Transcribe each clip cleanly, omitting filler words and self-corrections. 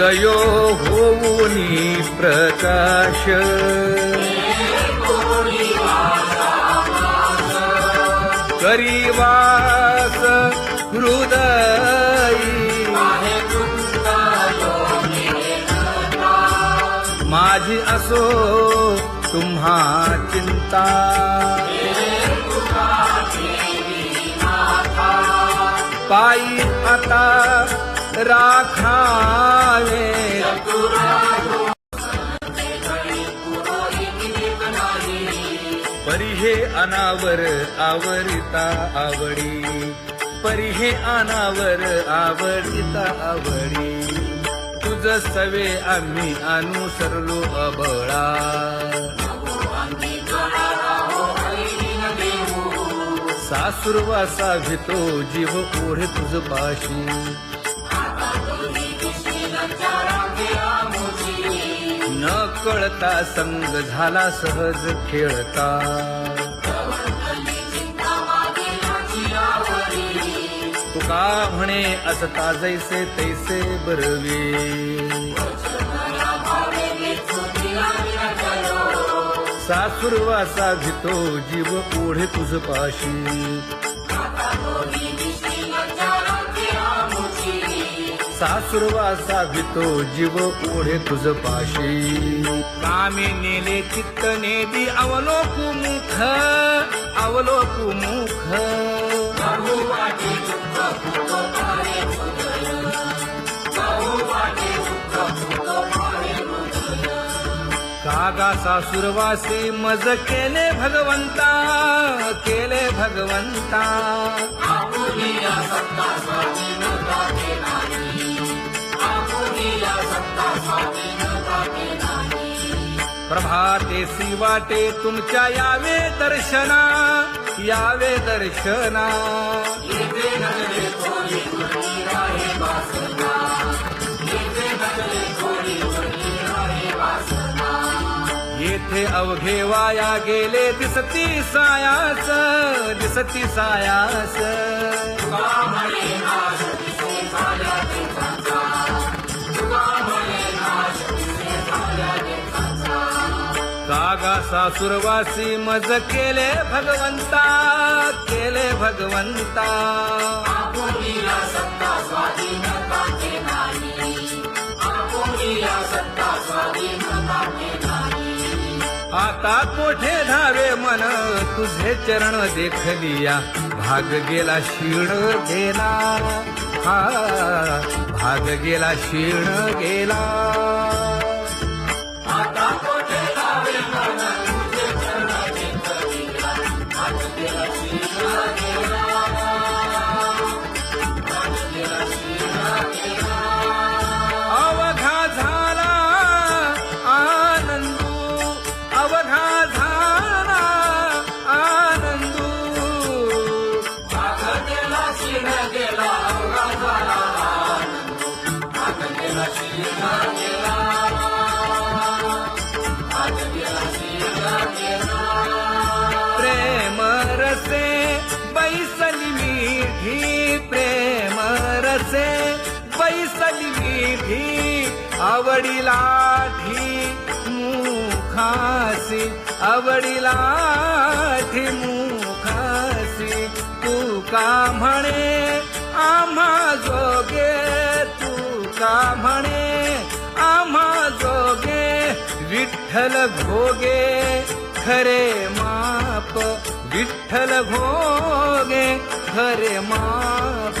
उदयो होऊनी प्रकाश करीवास हृदयी माझी असो तुम्हा चिंता पायी आता राखावे परिहे अनावर आवरिता आवडी परिहे अनावर आवडिता आवडी तुझ सवे आम्ही अनुसरलो अबळा सासुरवासा भितो जीव ओढे तुझ पाशी न कळता संग झाला सहज खेळता तुका म्हणे असता जैसे तैसे बरवे सासुरवासा भितो जीव ओढे तुझ पाशी सासुरवासा भितो जीव ओढे तुझ पाशी कामे नेले चित्त नेदी अवलोकु मुख अवलोकु मुख कागा सासुरवासे मज केले भगवंता केले भगवंता प्रभाते वाटे तुमच्या यावे दर्शना यावे दर्शना येथे अवघे वाया गेले दिसती सायास दिसती सायास कागा सासुरवासी मज केले भगवंता केले भगवंता आता कोठे धावे मन तुझे चरण देखलिया भाग गेला क्षीण गेला हा भाग गेला क्षीण गेला आता कोठे धावे मन तुझे चरण देखलिया भाग गेला क्षीण गेला भाग गेला क्षीण गेला अवघा झाला अवघा झाला आनंदू भाग गेला क्षीण गेला अवघा झाला आनंदू भाग गेला क्षीण गेला भाग गेला क्षीण गेला प्रेम रसे बैसली मीठी प्रेम रसे बैसली मीठी आवडीलाठी मुखासी आवडीलाठी मुखासी तू का म्हणे आम्हा जोगे तू का म्हणे आम्हा जोगे विठ्ठल भोगे खरे माप विठ्ठल भोगे खरे माप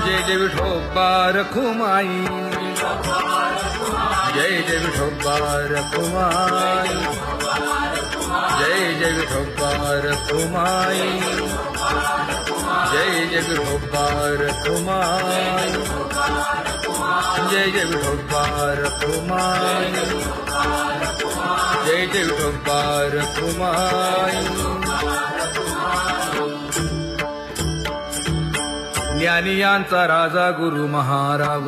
जय जय विठोबा रखुमाई जय जय विठोबा रखुमाई जय जय विठोबा रखुमाई जय जय विठोबा रखुमाई जय जय विठोबा रखुमाई जय जय विठोबा रखुमाई ज्ञानियांचा राजा गुरु महाराज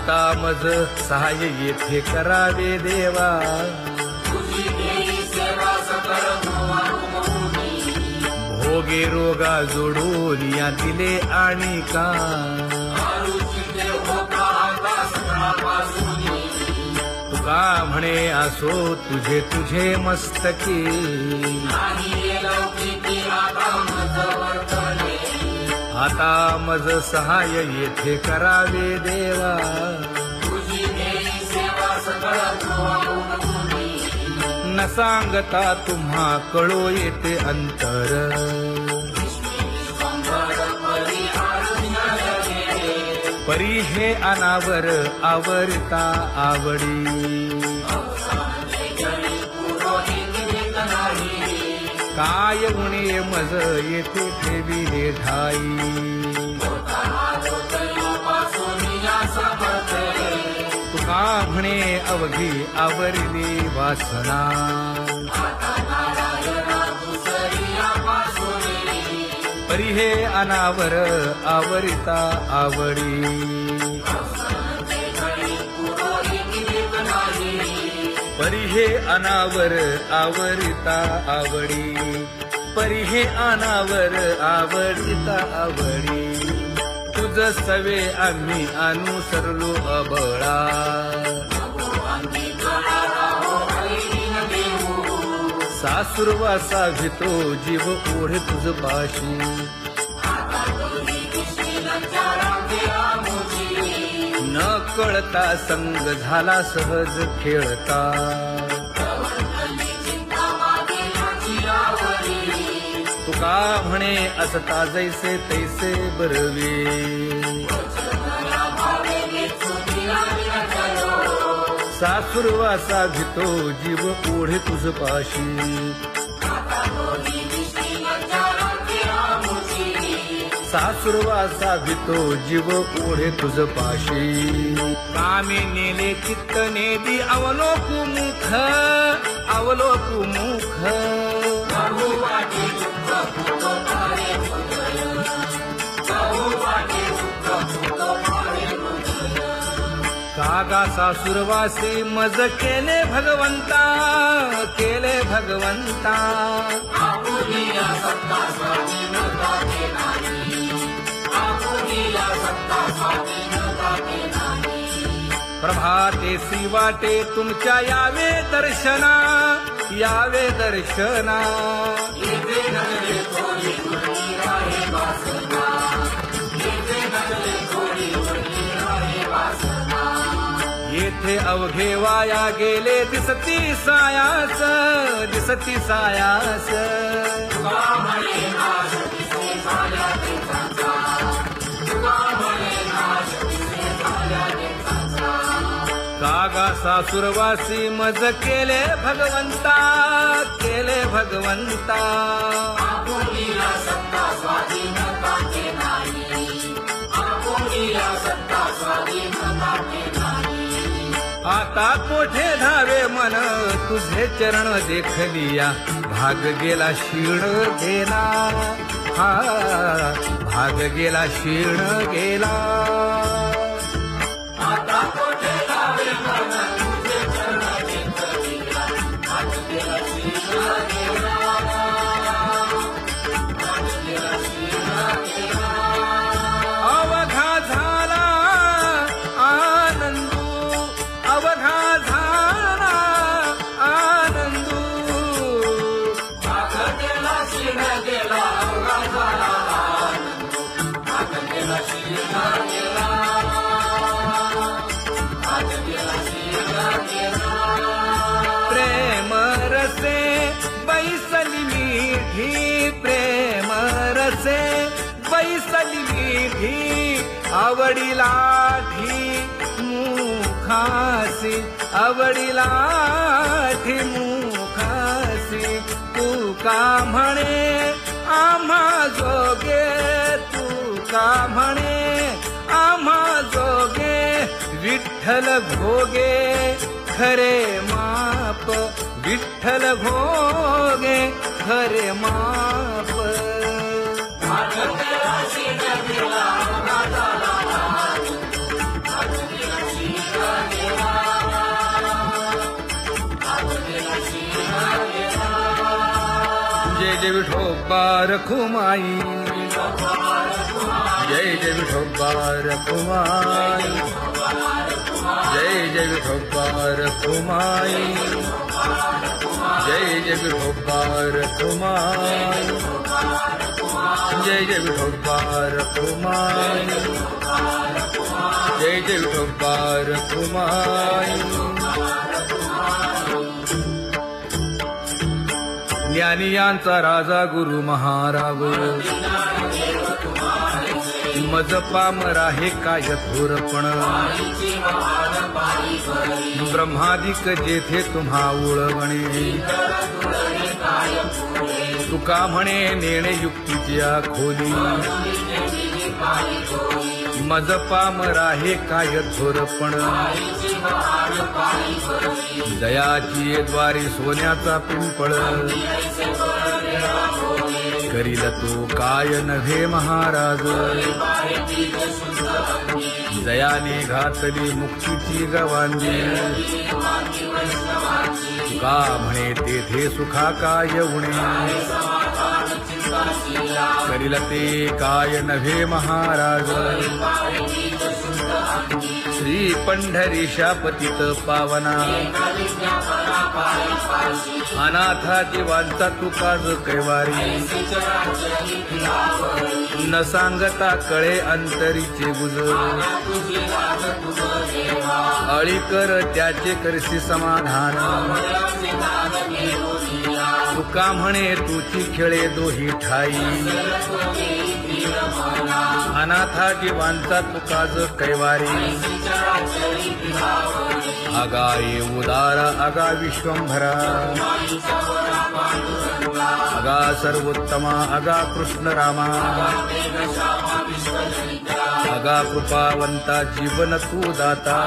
आता मज सहाय्य येथे करावे देवा. भोगे रोगा जोडून या दिले आणि का. तुका म्हणे असो तुझे तुझे मस्तकी. आता मज सहाय्य येथे करावे देवा. न सांगता तुम्हा कळो येते अंतर. परी हे अनावर आवरता आवडी. काय उणे मज येथे ठेविले ठाई. तुका म्हणे अवघी आवरली वासना. परी हे अनावर आवरिता आवडी. परी हे अनावर आवरिता आवडी. परी हे अनावर आवडिता आवडी. तुझ सवे आम्ही अनुसरलो अबळा. सासुरवासा भितो जीव ओढे तुझ पाशी. न कळता संग झाला सहज खेळता. तुका म्हणे असता जैसे तैसे बरवे. सासुरवासा भितो जीव ओढे तुझ पाशी. सासुरवासा भितो जीव ओढे तुझ पाशी. कामे नेले चित्त नेदी अवलोकु मुख अवलोकु मुख. कागा सासुरवासे मज केले भगवंता केले भगवंता. प्रभाते श्री वाटे तुमच्या यावे दर्शना यावे दर्शना. येथे अवघे वाया गेले दिसती सायास दिसती सायास. कागा सासुरवासी मज केले भगवंता केले भगवंता. आता कोठे धावे मन तुझे चरण देखलिया. भाग गेला क्षीण गेला हा भाग गेला क्षीण गेला. आता कोठे धावे मन तुझे चरण देखलिया. भाग गेला क्षीण गेला. भाग गेला क्षीण गेला. अवघा झाला आनंदू अवघा झाला आनंदू. भाग गेला क्षीण गेला अवघा झाला आनंदू. भाग गेला क्षीण गेला. भाग गेला क्षीण गेला. प्रेम रसे बैसली मीठी प्रेम रसे बैसली मीठी. आवडीला ठी मुखासी आवडीला ठी मुखासी. तू का म्हणे आम्हा जोगे तू का म्हणे आम्हा जोगे. विठ्ठल भोगे खरे माप विठ्ठल भोगे खरे माप. भाग गेला क्षीण गेला अवघा झाला आनंदू. भाग गेला क्षीण जय विठोबा रखुमाई जय जय विठोबा रखुमाई जय जय विठोबा रखुमाई जय जय विठोबा रखुमाई जय जय विठोबा रखुमाई जय जय विठोबा रखुमाई ज्ञानियांचा राजा गुरु महाराव मज पामरा हे काय थोरपण ब्रह्मादिक जेथे तुम्हा उळवणे तुका म्हणे नेणे युक्तीची खोली मज पामरा हे काय थोरपण दयाची द्वारी सोन्याचा पिंपळ करील तो काय नव्हे महाराज दयाने घातली मुक्तीची गवांगी तुका म्हणे तेथे सुखा काय उणे करील ते काय नव्हे महाराज श्री पंढरीशा पतित पावना अनाथा जीवांचा तुकाज कैवारी न सांगता कळे अंतरीचे गुज अळी कर त्याचे करशी समाधान तुका म्हणे तुची खेळे दोही ठाई अनाथा जीवांचा तुकाज कैवारी आगा ये उदारा आगा विश्वंभरा आगा सर्वोत्तमा आगा कृष्ण रामा आगा कृपावंता जीवन तू दाता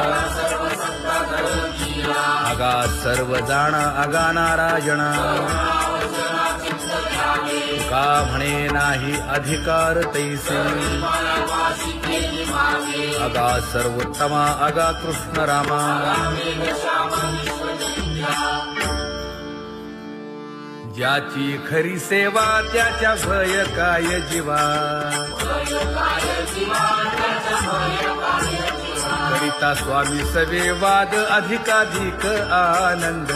आगा सर्व जाणा आगा नारायणा तुका म्हणे नाही अधिकार तैसे आगा सर्वोत्तमा आगा कृष्ण रामा ज्याची खरी सेवा त्याच्या भय काय जीवा करिता स्वामी सवे वाद अधिकाधिक आनंद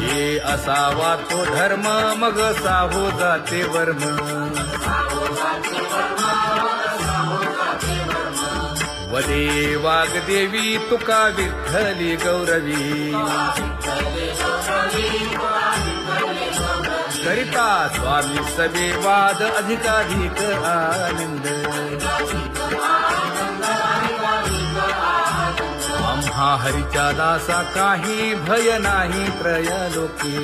ये असावा तो धर्म मग साहो जाते वर्म वदे वाग्देवी तुका विठ्ठली गौरवी करिता स्वामी सवे वाद अधिकाधिक आनंद आम्हा हरीच्या दासा काही भय नाही त्रयलोकी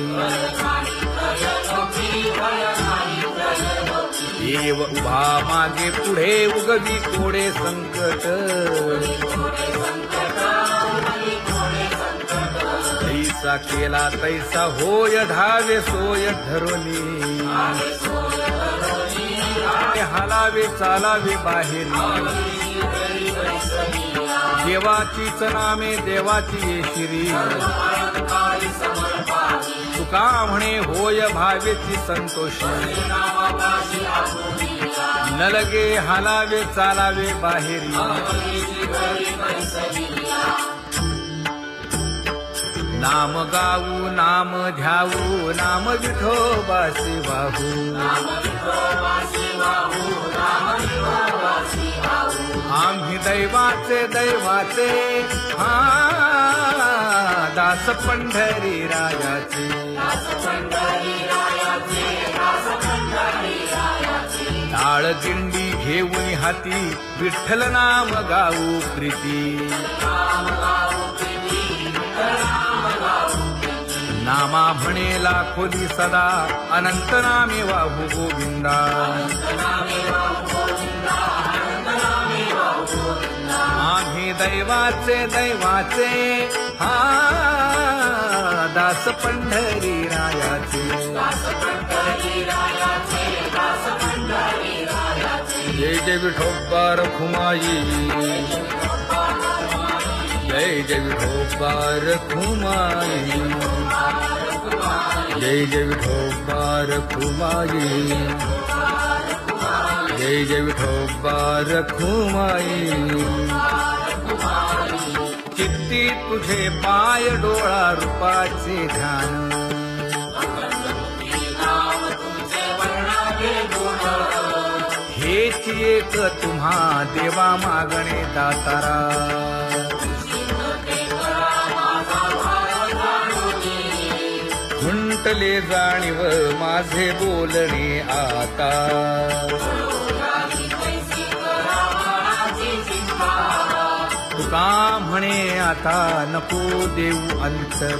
देव उभा मागे पुढे उगवी कोडे संकट तैसा केला तैसा होय धावे सोय धरोनी हालावे चालावे बाहेरी देवाचीच नामे देवाची येशिरी तुका म्हणे होय भावेची संतोषी न लगे हालावे चालावे बाहेरी नाम गाऊ नाम ध्याऊ नाम विठोबासी वाहू आम्ही दैवाचे हा दास पंढरी रायाचे टाळ दिंडी घेऊन हाती विठ्ठल नाम गाऊ प्रीती नामा म्हणेला खोली सदा अनंत नामे वाहू गोविंदा आम्ही दैवाचे हा दास पंढरी रायाचे जय जय विठोबा रखुमाई जय जय विठोबा रखुमाई, जय जय विठोबा रखुमाई, जय जय विठोबा रखुमाई. चित्ती तुझे पाय डोळा रूपाचे ध्यान, हेच एक तुम्हा देवा मागणे दातारा. खुंटले जाणीव माझे बोलणे आता, तुका म्हणे आता नको देऊ अंतर.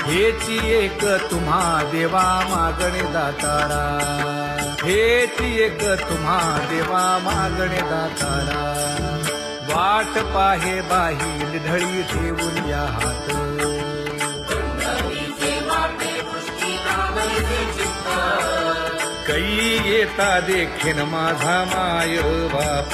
हेची एक तुम्हा देवा मागणे दातारा, हेची एक तुम्हा देवा मागणे दातारा. वाट पाहे बाही ढळी ठेवून या हात, कै येता देखीन माझा माय बाप.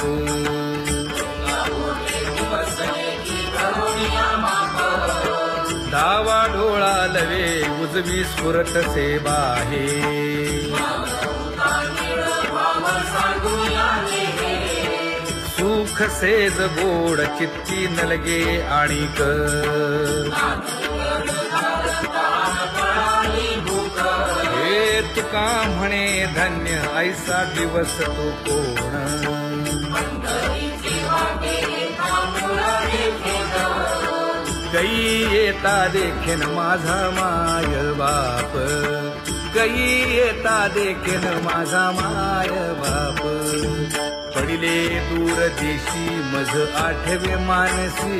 डावा डोळा लवे उजवी स्फुरत से बाहे, सुख सेज गोड चित्ती नलगे आणिक. हे तुका म्हणे धन्य ऐसा दिवस तो कोण. कै येता देखीन माझा माय बाप, कै येता देखीन माझा माय बाप. पडिले दूर देशी मज आठवे मानसी,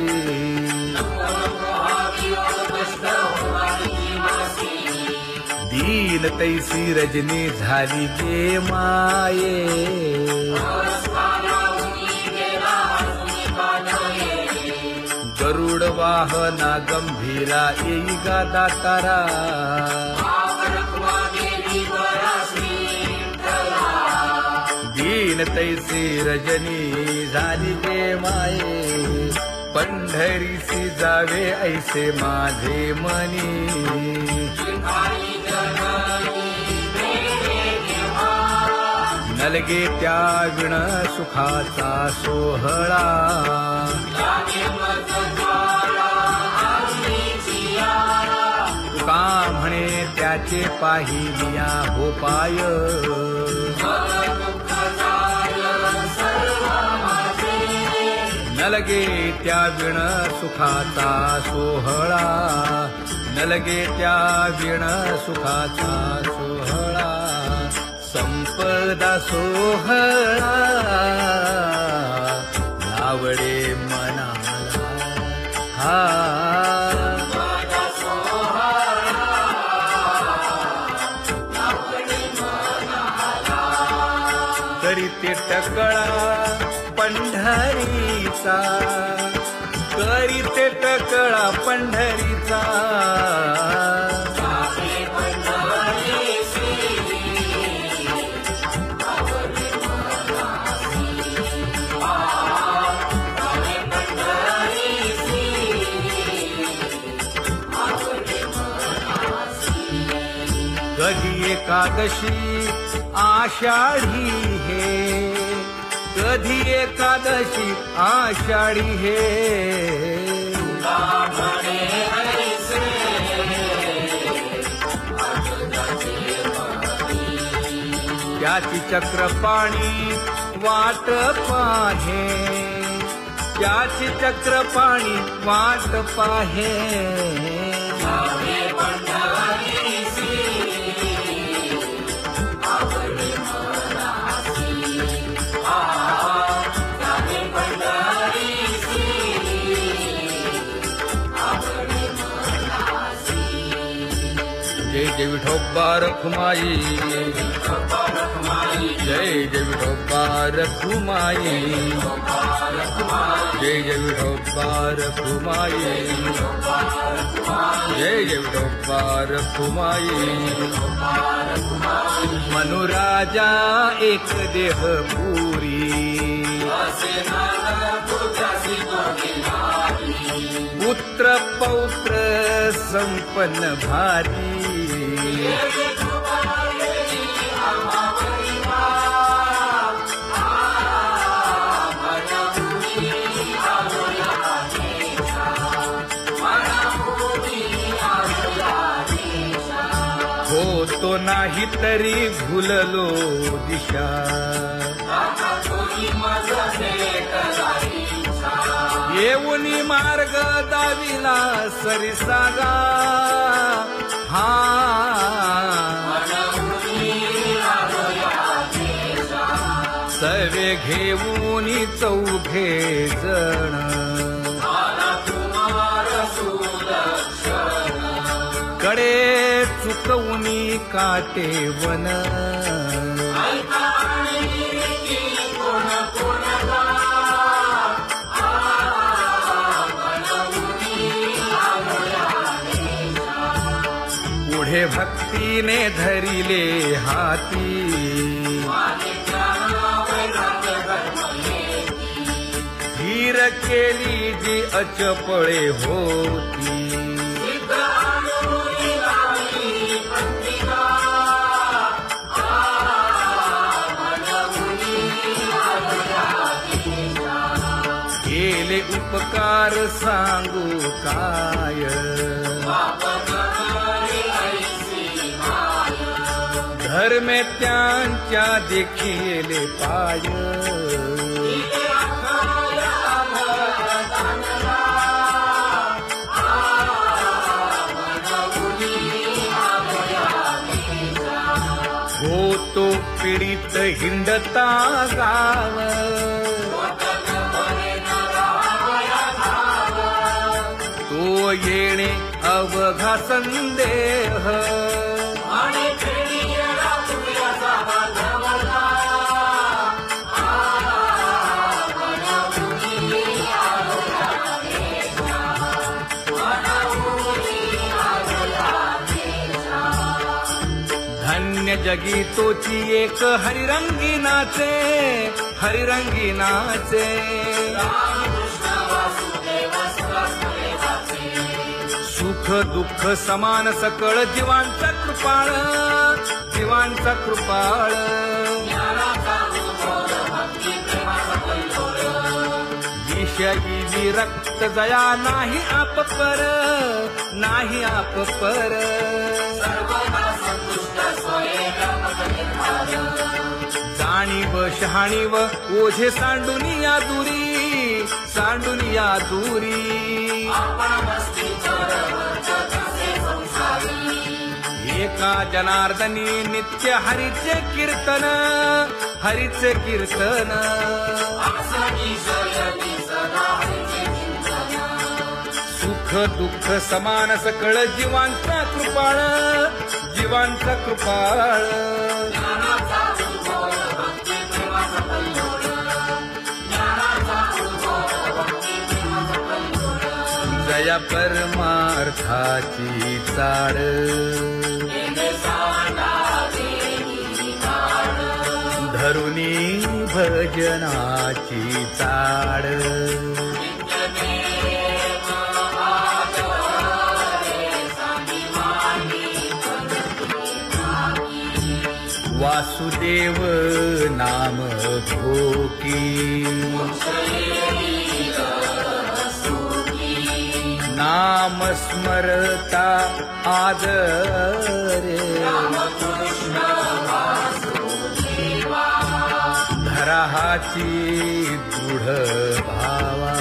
दीन तैसी रजनी झाली गे माये. गरुड वाहना गंभीरा येई गा दातारा. दीन तैसी रजनी झाली गे माये. पंढरीसी जावे ऐसे माझे मनी, नलगे त्या विण सुखाचा सोहळा. तुका म्हणे त्याचे पाहिलिया हो पाय, नलगे त्या विण सुखाचा सोहळा, नलगे त्या विण सुखाचा सोहळा. संपदा सोहळा आवडे मनाला, हा करीते टकळा पंढरीचा, करीते टकळा पंढरीचा. कधी एकादशी आषाढी हे, कधी एकादशी आषाढी हे. त्याची चक्रपाणी वाट पाहे, त्याची चक्रपाणी वाट पाहे. जय जय विठोबा रखुमाई, जय जय विठोबा रखुमाई, जय जय विठोबा रखुमाई, जय जय विठोबा रखुमाई. मनुराजा एक देह पुरी, पुत्र पौत्र संपन्न भारी. हो तो नाही तरी भुललो दिशा, येऊनी मार्ग दाविला सरिसागा. हा सवे घेऊनी चौघे जण, कडे चुकवूनी काटे वन. पुढे भक्तीने धरिले हाती, धीर केली जी अचपळे होती. केले उपकार सांगू काय, धर्मे त्यांच्या देखिले पाय. होतो पीडित हिंडता गाव, तो येणे अवघा संदेह. धन्य जगी तोची एक हरिरंगी नाचे, हरिरंगी नाचे. सुख दुःख समान सकळ जीवांचा कृपाळ, जीवांचा कृपाळ. विषयी विरक्त जया नाही आप पर, नाही आप पर. जाणीव शहाणीव ओझे सांडुनिया दुरी, सांडुनिया दुरी. एका जनार्दनी नित्य हरीचे कीर्तन, हरीचे कीर्तन. सुख दुःख समान सकळ जीवांचा कृपाळ, जीवांचा कृपाळ. जया परमार्थाची चाळ, धरुनी भजनाची चाळ. वासुदेव नाम भोकी, नाम स्मरता आदरे. धराहाची दृढ भावा,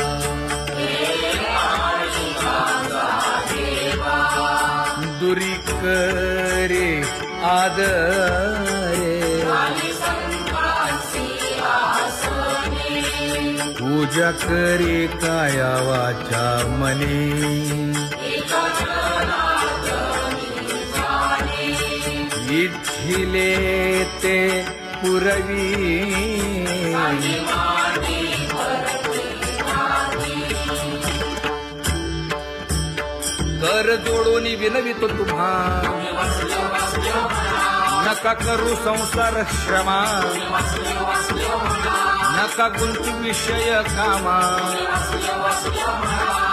दुरी करे आदरे. पूजा करे काया वाचा मने, इच्छिले ते पुरवी कर जोडून विनवितो तुम्हा नका करू संसार श्रमा नका गुंतू विषय कामा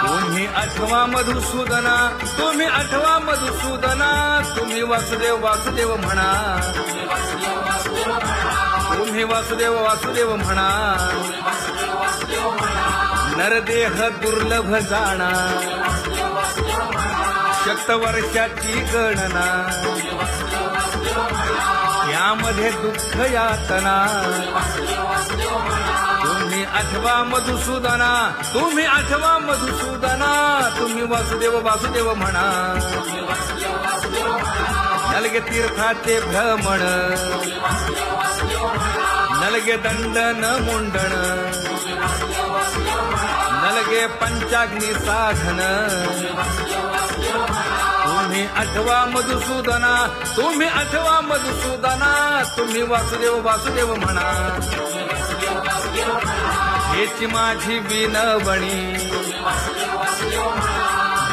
तुम्ही आठवा मधुसूदना तुम्ही आठवा मधुसूदना तुम्ही वासुदेव वासुदेव म्हणा तुम्ही वासुदेव वासुदेव म्हणा नरदेह दुर्लभ जाणा शतवर्षाची गणना यामध्ये दुःख यातना तुम्ही आठवा मधुसूदना तुम्ही आठवा मधुसूदना तुम्ही वासुदेव वासुदेव म्हणा नलगे तीर्थाचे भ्रमण नलगे दंडन मुंडण नलगे पंचाग्नी साधन तुम्ही आठवा मधुसूदना तुम्ही आठवा मधुसूदना तुम्ही वासुदेव वासुदेव म्हणा हेची माझी विनवणी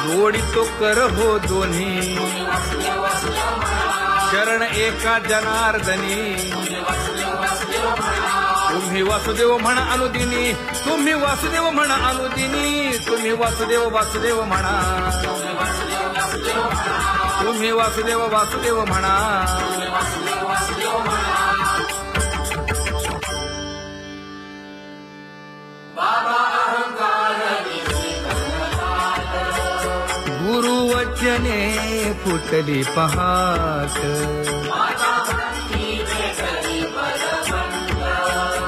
जोडितो कर हो दोन्ही शरण एका जनार्दनी तुम्ही वासुदेव म्हणा अनुदिनी तुम्ही वासुदेव म्हणा अनुदिनी तुम्ही वासुदेव वासुदेव म्हणा तुम्ही वासुदेव वासुदेव म्हणा गुरुवचने फुटली पहाट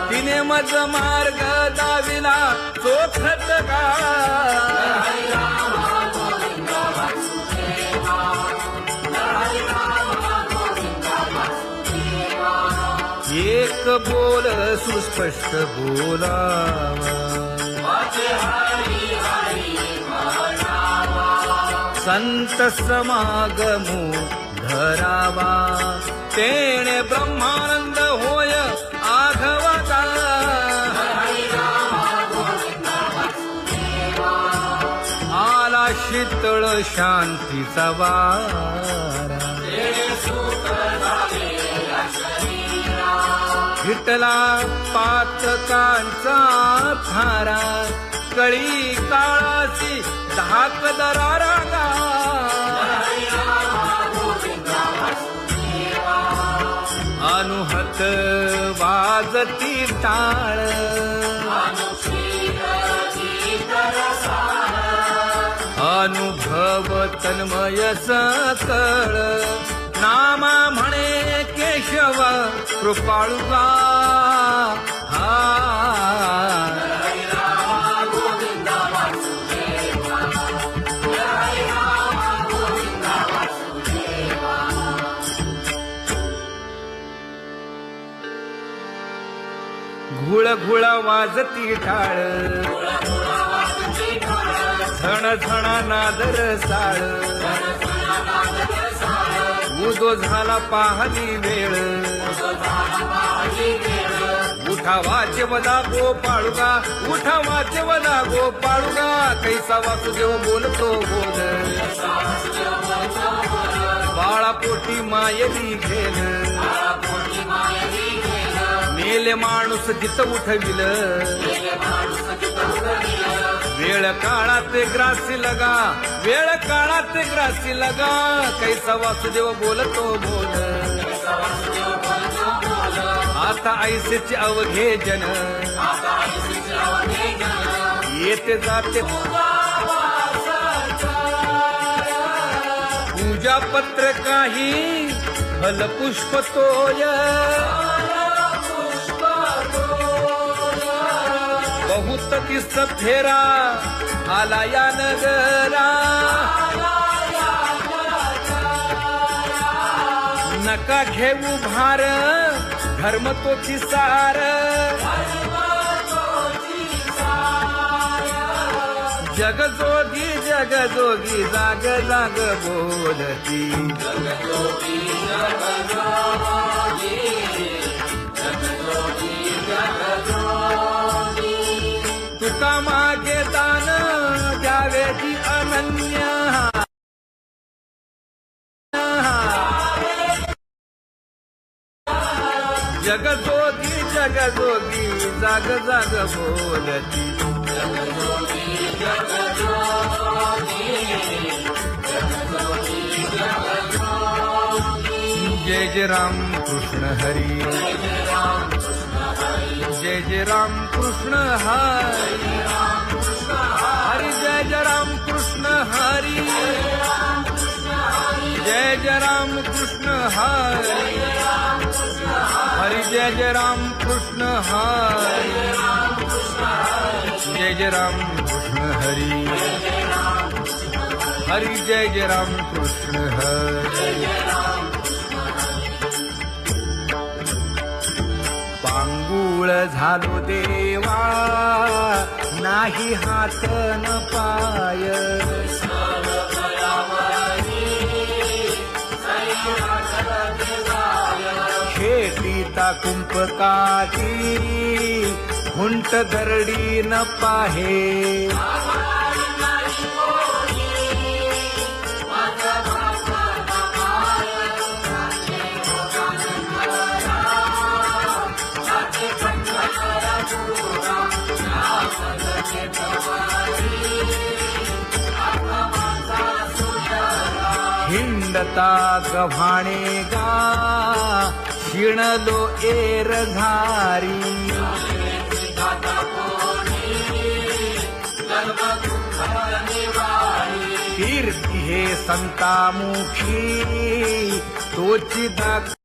तिने मज मार्ग दाविला चोखत का एक बोल सुस्पष्ट बोलावा संत समागमू धरावा तेणे ब्रह्मानंद होय आघवता आला शीतळ शांतीचा वारा विठला पातकांचा थारा कळी काळाची धाक दरारा अनुहत वाजती टाळ अनुभव तन्मय सकळ नामा म्हणे केशव कृपाळुगा घुळ घुळ वाजती टाळ झण झण नादर साळ उदो झाला पाहली वेळ उठा वाचे वदा गोपाळुगा उठा वाचे वदा गोपाळुगा कैसा वासुदेव बोलतो बोल बाळा पोटी मायली घेल मेले माणूस जित उठविल वेळ काळात ग्रासी लगा वेळ काळात ग्रासी लगा कैसा वासुदेव बोलतो बोल आता ऐसेचे अवघे जन येते जाते पूजा पत्र काही फल पुष्प तोय बहुत किस फेरा आला या नगरा नका घेऊ भार धर्म तोची सार जगजोगी जगजोगी जाग जाग बोलती तुका मागे दान द्यावेची अनन्य जगजोगी जगजोगी जाग जाग बोलती जय जय राम कृष्ण हरी जय जय राम कृष्ण हरी हरी जय जय राम कृष्ण हरी जय जय राम कृष्ण हरी हरी जय जय राम कृष्ण हरी जय जय राम कृष्ण हरी हरी जय जय राम कृष्ण हरी पांगुळ झालो देवा नाही हात न पाय शेतीता कुंपकाची हुंट दरडी न पाहे हिंडता गव्हाणे गा शिणलो एर घारी कीर्ती हे संतामुखी तोची दाख